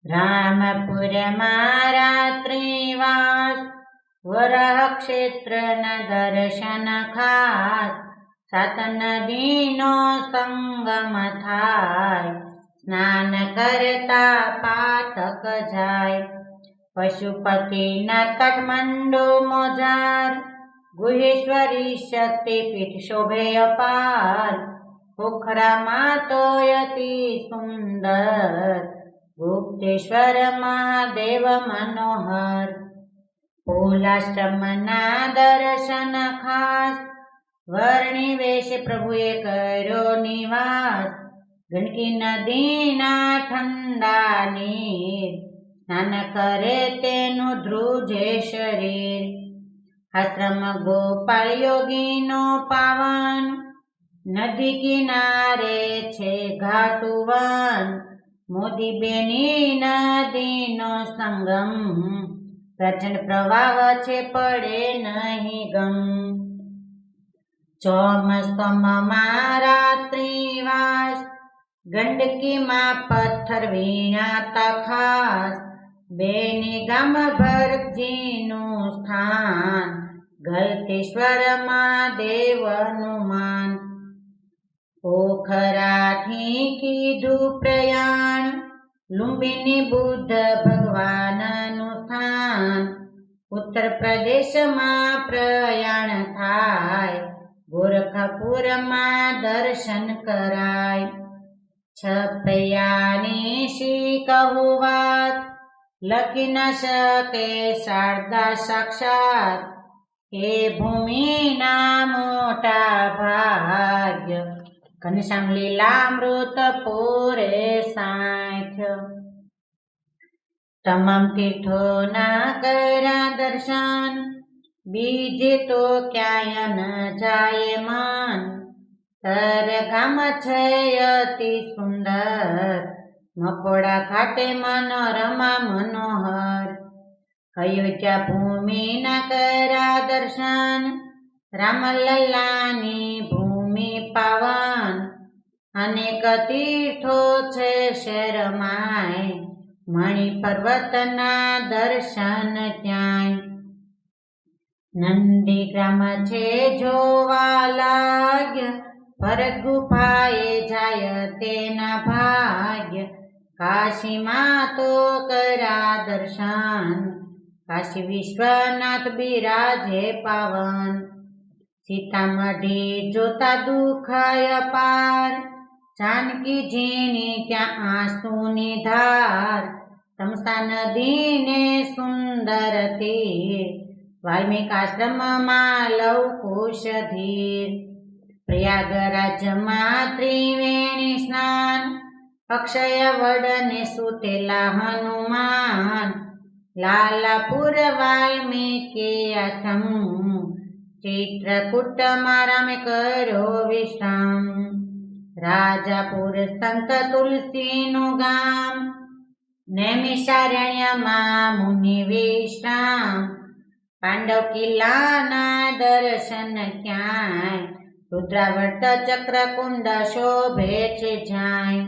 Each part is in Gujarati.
રામપુરમાં રાત્રિવાસ વરાહ ક્ષેત્રના દર્શન ખાસ સાત નદીનો સંગમ થાય સ્નાન કરતા પાતક જાય પશુપતિનાથ કાઠમંડુ મોજાર ગુહેશ્વરી શક્તિપીઠ શોભે અપાર પોખરામાં તો અતિ સુંદર ગુપ્તેશ્વર મહાદેવ મનોહર પોલાષ્ટમના દર્શન ખાસ વર્ણિ વેશ પ્રભુએ કર્યો નિવાસ ગંડકી નદીના ઠંડા નીર સ્નાન કરે તેનું ધ્રુજે શરીર આશ્રમ ગોપાલ યોગીનો પાવન નદી કિનારે છે ઘાટુવન મોદી બેની નદીનો સંગમ પ્રચંડ પ્રવાહ છે પડે નહીં ગમ ચોમાસામાં રાત્રિવાસ ગંડકીમાં પથ્થર વીણાતા ખાસ બેની ગામ ભરતજીનું સ્થાન ગલતેશ્વર મહાદેવનું માન પોખરાથી કીધું પ્રયાણ લુંબિની બુદ્ધ ભગવાનનું સ્થાન ઉત્તર પ્રદેશમાં પ્રયાણ થાય ગોરખપુરમાં દર્શન કરાય છપૈયાની શી કહું વાત લખી ન શકે શારદા સાક્ષાત એ ભૂમિના મોટા ભાગ્ય ઘનશ્યામ લીલામૃત પૂરે સાંખ્ય તમામ તીર્થોના કર્યા દર્શન બીજે તો ક્યાંય ન જાય મન તરગામ છે અતિ સુંદર મકોડા ઘાટે મનોરમા મનોહર અયોધ્યા ભૂમિના કર્યા દર્શન રામલલ્લાની ભૂમિ પાવન અનેક તીર્થો છે શહેરમાંય મણિ પર્વતના દર્શન ત્યાંય નંદીગ્રામ છે જોવા લાગ્ય ભરત ગુફાએ જાય તેના ભાગ્ય કાશીમાં તો કર્યા દર્શન કાશી વિશ્વનાથ બિરાજે પાવન સીતામઢી જોતા દુખાય પાર જાનકીજીની ત્યાં આંસુની ધાર તમસા નદીને સુંદર તીર વાલ્મીક આશ્રમમાં લવકુશ ધીર પ્રયાગરાજમાં ત્રિવેણી સ્નાન અક્ષય વડને સુતેલા હનુમાન લાલાપુર વાલ્મીકી આશ્રમ ચિત્રકૂટમાં રામે કર્યો વિશ્રામ રાજાપુર સંત તુલસીનું ગામ નૈમિષારણ્યમાં મુનિ વિશ્રામ પાંડવ કિલ્લાના દર્શન ક્યાંય રુદ્રાવર્ત ચક્ર કુંડ શોભે છે જાય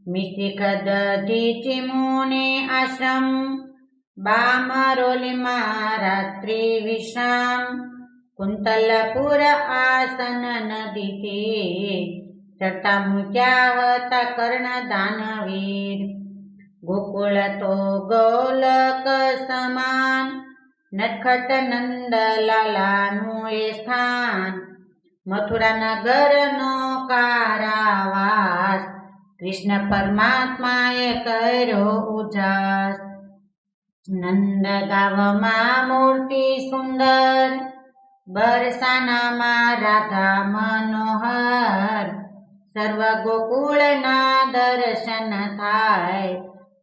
મિશ્રિક દધીચી મુનિ આશ્રમ બામરોલીમાં રાત્રિ વિશ્રામ કુંતલપુર આસન નદીથી ચડતા મૂક્યા હતા કર્ણ દાનવીર ગોકુળ તો ગોલક સમાન નટખટ નંદલાલાનું એ સ્થાન મથુરા નગરનો કારાવાસ કૃષ્ણ પરમાત્માએ કર્યો ઉજાસ નંદગાવમાં મૂર્તિ સુંદર બરસાનામાં રાધા મનોહર સર્વ ગોકુળના દર્શન થાય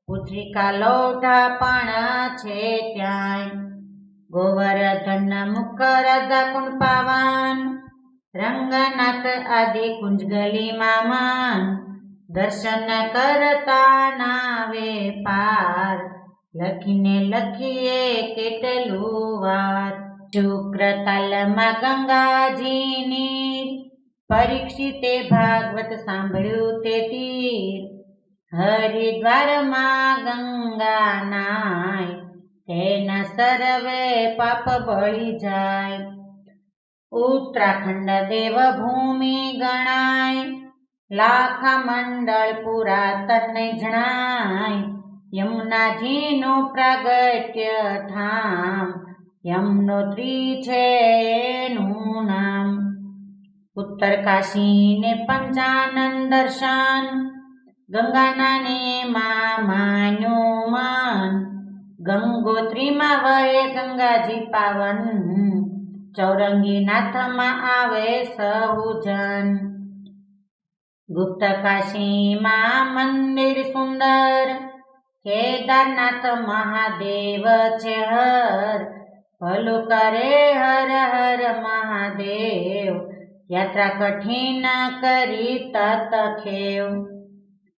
પુત્રિકા લોઢા પણ છે ત્યાંય ગોવર્ધન મુખ રાધા કુંડ પાવન રંગનાથ આદિ કુંજ ગલીમાં મન દર્શન કરતા નાવે પાર લખીને લખીએ કેટલું વાર શુક્રતાલમાં ગંગાજીની પરીક્ષિતે ભાગવત સાંભળ્યું તે તીર હરિદ્વારમાં ગંગા નાય, તેના સર્વે પાપ બળી જાય. ઉત્તરાખંડ દેવભૂમિ ગણાય, લાખા મંડળ પુરાતન જણાય. યમુનાજીનું પ્રાગટ્ય ધામ, યમનોત્રી છે એનું નામ. ઉત્તર કાશી ને પંચાનન દર્શન, ગંગાના ને માન્યું મન. ગંગોત્રીમાં વહે ગંગાજી પાવન, ચૌરંગી નાથમાં આવે સહુ જન. ગુપ્ત કાશીમાં મંદિર સુંદર, કેદારનાથ મહાદેવ છે હર. ભલું કરે હર હર મહાદેવ, યાત્રા કઠિન કરી તત ખેવ.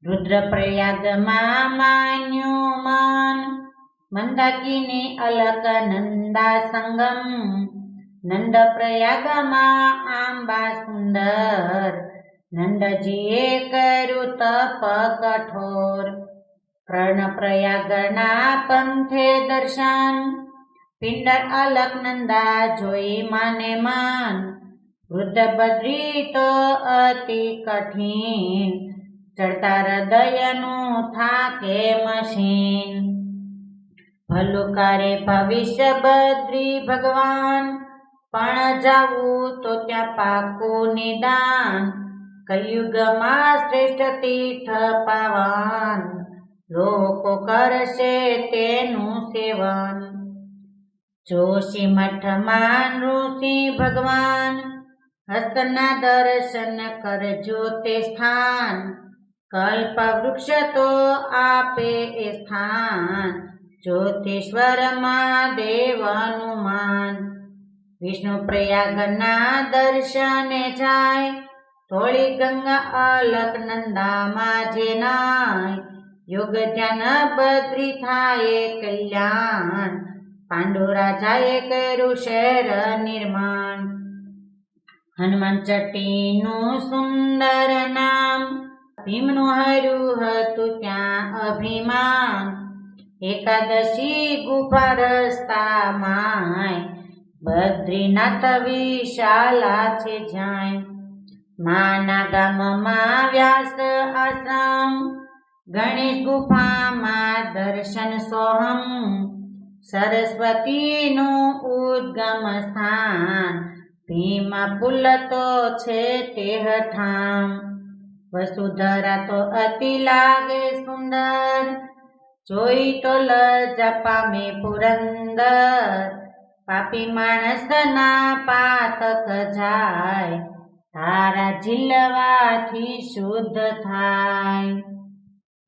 રુદ્રપ્રયાગમાં માન્યું મન, મંદાકિની અલક નંદા સંગમ. નંદ પ્રયાગમાં આંબા સુંદર, નંદજીએ કર્યું તપ કઠોર. કર્ણપ્રયાગના પંથે દર્શન, પિંડર અલકનંદા જોઈ માને મન. વૃદ્ધ બદ્રી તો અતિ કઠિન, ચડતા હૃદયનું થાકે મશીન. ભલું કરે ભવિષ્ય બદ્રી ભગવાન, પણ જાવું તો ત્યાં પાકું નિદાન. કલયુગમાં શ્રેષ્ઠ તીર્થ પાવન, લોકો કરશે તેનું સેવન. જોશી મઠમાં ઋષિ ભગવાન, હસ્તના દર્શન કરજો તે સ્થાન. કલ્પ વૃક્ષ તો આપે એ સ્થાન, જ્યોતિશ્વર મહાદેવનું માન. વિષ્ણુ પ્રયાગના દર્શને જાય, થોડી ગંગા અલકનંદામાં જે નાય. યોગ ધ્યાન બદ્રી થાય કલ્યાણ, પાંડુ રાજાએ કર્યું શહેર નિર્માણ. હનુમાન ચટ્ટીનું સુંદર નામ, ભીમનું હર્યું હતું ત્યાં અભિમાન. એકાદશી ગુફા રસ્તામાં, બદ્રીનાથ વિશાલા છે જાય. માના ગામમાં વ્યાસ આશ્રમ, ગણેશ ગુફામાં દર્શન સોહમ. સરસ્વતીનું ઉદ્ગમ સ્થાન, ભીમા પુલ તો છે તે ઠામ. વસુધરા તો અતિ લાગે સુંદર, જોઈ તો લજ્જા પામે પુરંદર. પાપી માણસના પાતક જાય, તારા ઝીલવાથી શુદ્ધ થાય.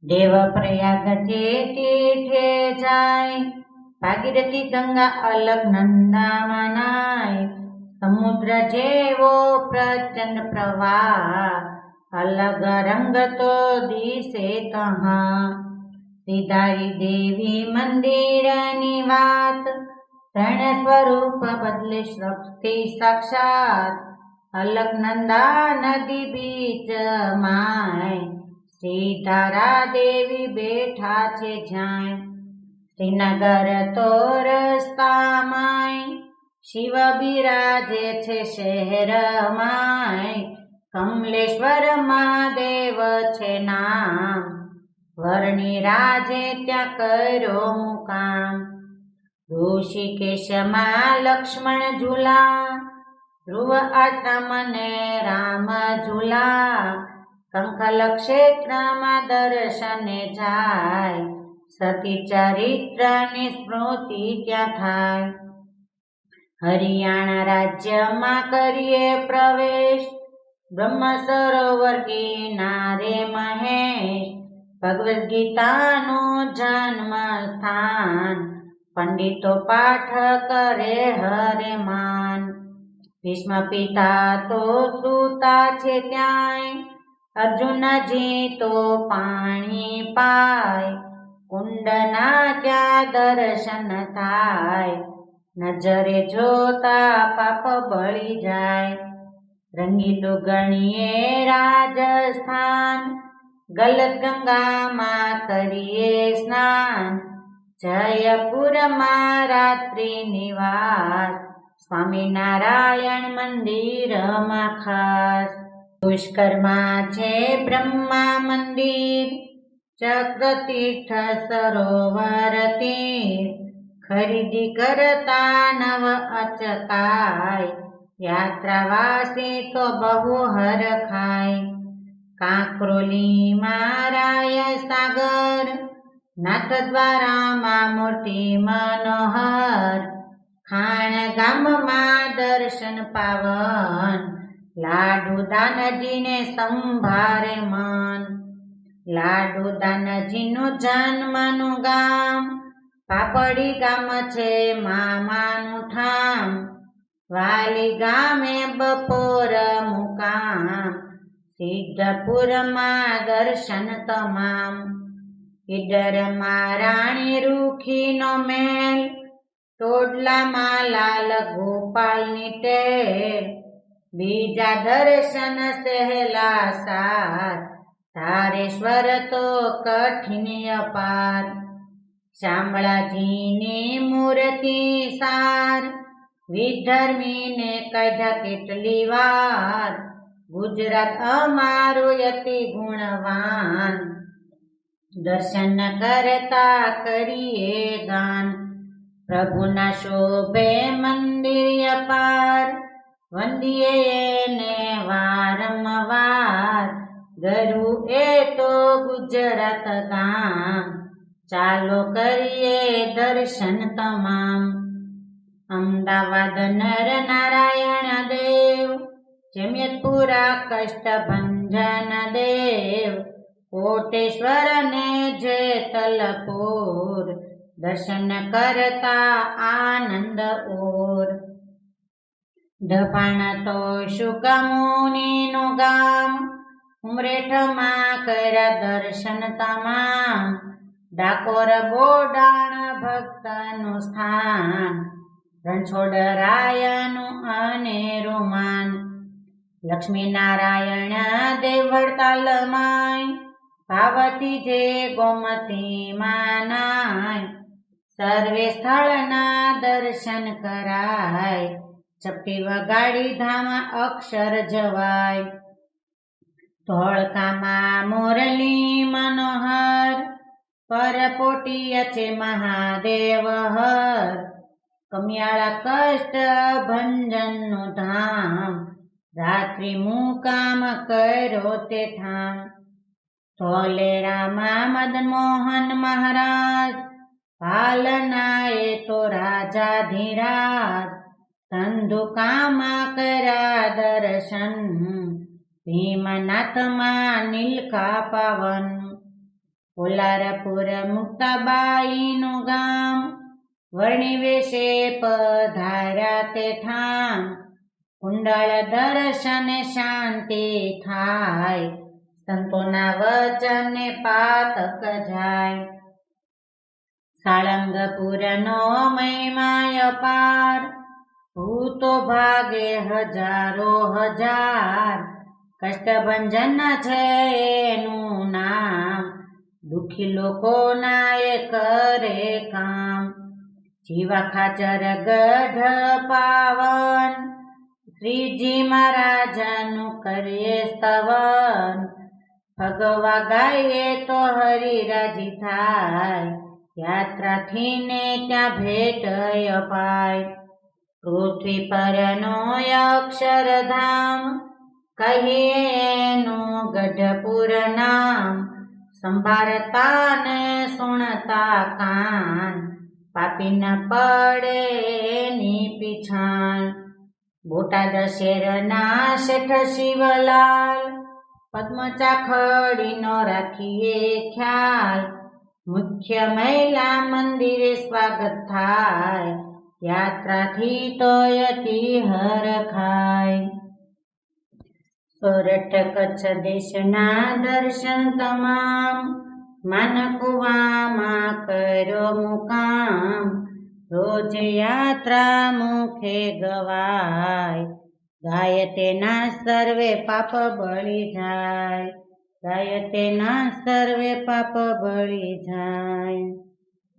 દેવ પ્રયાગ જે તીર્થે જાય, ભાગીરથી ગંગા અલકનંદામાં નાય. સમુદ્ર જેવો પ્રચંડ પ્રવાહ, અલગ રંગ તો દિશે તહાં. સિધારી દેવી મંદિરની વાત, ત્રણ સ્વરૂપ બદલે શક્તિ સાક્ષાત. અલકનંદા નદી બીચ માય, સીધારા દેવી બેઠા છે જ્યાં. શ્રીનગર તો રસ્તામાંય, શિવ બિરાજે છે શહેરમાંય. કમલેશ્વર મહાદેવ છે નામ, વર્ણિ રાજે ત્યાં કર્યો મુકામ. ઋષિકેશમાં લક્ષ્મણ ઝૂલા, ધ્રુવ આશ્રમ ને રામ ઝૂલા. કંખલ ક્ષેત્રમાં દર્શને જાય, સતી ચરિત્રની સ્મૃતિ ત્યાં થાય. હરિયાણા રાજ્યમાં કરીએ પ્રવેશ, બ્રહ્મ સરોવર કિનારે મહેશ. ભગવદ્ ગીતાનું જન્મ સ્થાન, પંડિતો પાઠ કરે હરેમાન. ભીષ્મ પિતા તો સૂતા છે ત્યાંય, અર્જુનજી તો પાણી પાય. કુંડના ત્યાં દર્શન થાય, નજરે જોતા પાપ બળી જાય. રંગીલું ગણીએ રાજસ્થાન, ગલત ગંગામાં કરીએ સ્નાન, જયપુરમાં રાત્રિ નિવાસ, સ્વામિનારાયણ મંદિરમાં ખાસ. પુષ્કરમાં છે બ્રહ્મા મંદિર, ચક્રતીર્થ સરોવર તીર, ખરીદી કરતા નવ અચકાય, યાત્રાવાસી તો બહુ હરખાય. કાંકરોલીમાં રાય સાગર, નાથદ્વારામાં મૂર્તિ મનોહર, ખાણ ગામમાં દર્શન પાવન, લાડુ દાનજીને સંભારે મન. લાડુ દાનજીનું જન્મનું ગામ, પાપડી ગામ છે મામાનું ઠામ, વાલી ગામે બપોર મુકામ, સિદ્ધપુરમાં દર્શન તમામ. ઈડરમાં રાણી રૂખીનો મેલ, ટોડલામાં લાલ ગોપાલની ટેલ, બીજા દર્શન સહેલા સાર, ધારેશ્વર તો કઠિન અપાર. શામળાજીની મૂર્તિ સાર, વિધર્મીને કાઢ્યા કેટલી વાર, ગુજરાત અમારું અતિ ગુણવાન, દર્શન કરતા કરીએ ગાન. પ્રભુના શોભે મંદિર અપાર, વંદીએ એને વારંવાર, ગરુ એ તો ગુજરાત ગામ, ચાલો કરીએ દર્શન તમામ. અમદાવાદ નર નારાયણ દેવ, જમિયતપુરા કષ્ટભંજન દેવ, કોટેશ્વર ને જેતલપુર, દર્શન કરતા આનંદ ઓર. દભાણ તો શુકમુનિનું ગામ, ઉમરેઠમાં કર્યા દર્શન તમામ, ડાકોર બોડાણ ભક્તનું સ્થાન, રણછોડરાયનું અનેરું માન. લક્ષ્મીનારાયણ દેવ વડતાલમાય, પાર્વતી જે ગોમતીમાં નાય, સર્વે સ્થળના દર્શન કરાય, ચપટી વગાડી ધામ અક્ષર જવાય. ધોળકામાં મુરલી મનોહર, પરપોટીય છે મહાદેવ હર, કમિયાળા કષ્ટ ભંજનનું ધામ, રાત્રિ મુકામ કર્યો તે ઠામ. ધોલેરામાં મદન મોહન મહારાજ, પાલના એ તો રાજાધિરાજ, ધંધુકામાં કર્યા દર્શન, ભીમનાથમાં નીલકા પાવન. કોલારપુર મુક્તાબાઈનું ગામ, વર્ણિ વેશે પધાર્યા તે ઠામ, કુંડળ દર્શને શાંતિ થાય, સંતોના વચને પાતક જાય. સાળંગપુરનો મહિમાય પાર, ભૂતો ભાગે હજારો હજાર, કષ્ટભંજન છે એનું નામ, દુઃખી લોકોના એ કરે કામ. જીવા ખાચર ગઢ પાવન, શ્રીજી મહારાજનું કરીએ સ્તવન, ભગવા ગાઈએ તો હરિરાજી થાય, યાત્રાથી ને ત્યાં ભેટ અપાય. પૃથ્વી પરનો અક્ષરધામ, કહીએ એનું ગઢપુર નામ, સંભાળતા ને સુણતા કાન, પાપી ન પડે એની પીછાણ. બોટાદ શેરના શેઠ શિવલાલ, પદ્મ ચાખડીનો રાખીએ ખ્યાલ, મુખ્ય મહિલા મંદિરે સ્વાગત થાય, યાત્રાથી તો અતિ હરખાય. સોરઠ કચ્છ દેશના દર્શન તમામ, માનકુવામાં કર્યો મુકામ, રોજ યાત્રા મુખે ગવાય, ગાય તેના સર્વે પાપ બળી જાય, ગાય તેના સર્વે પાપ બળી જાય.